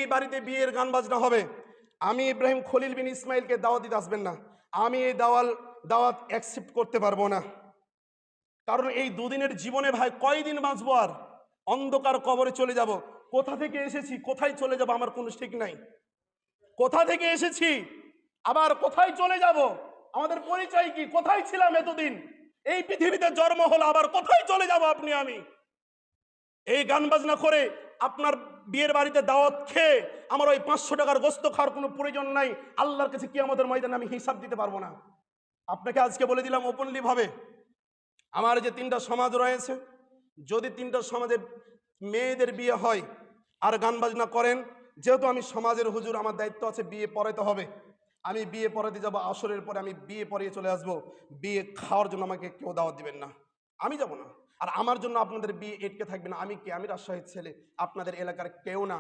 যেই বাড়িতে বিয়ের গান বাজনা হবে, আমি ইব্রাহিম খলিল বিন ইসমাইলকে দাওয়াত দিতে আসবেন না। আমি এই দাওয়াত অ্যাকসেপ্ট করতে পারবো না। কারণ এই দুদিনের জীবনে ভাই কয়দিন বাঁচবো আর? অন্ধকার কবরে চলে যাব। কোথা থেকে এসেছি, কোথায় চলে যাব আমার কোনো ঠিক নাই। কোথা থেকে এসেছি, আবার কোথায় চলে যাব, আমাদের পরিচয় কি? কোথায় ছিলাম এতদিন? এই পৃথিবীতে জন্ম হলো, আবার কোথায় চলে যাব আপনি আমি? এই গান বাজনা করে আপনার বিয়ের বাড়িতে দাওয়াত খেয়ে আমার ওই 500 টাকার গোস্ত খাওয়ার কোনো প্রয়োজন নাই। আল্লাহর কাছে কিয়ামতের ময়দানে আমি হিসাব দিতে পারবো না। আপনাকে আজকে বলে দিলাম ওপেনলি ভাবে, আমার যে 3টা সমাজ রয়েছে, যদি 3টা সমাজে মেয়েদের বিয়ে হয় আর গান বাজনা করেন, যেহেতু আমি সমাজের হুজুর, আমার দায়িত্ব আছে বিয়ে পড়াতে হবে। আমি বিয়ে পড়াতে যাব, আসরের পরে আমি বিয়ে পড়িয়ে চলে আসব। বিয়ে খাওয়ার জন্য আমাকে কেউ দাওয়াত দিবেন না, আমি যাব না। আর আমার জন্য আপনাদের বিয়ে এটকে থাকবে না। আমি কি? আমি রাজশাহীর ছেলে, আপনাদের এলাকার কেউ না।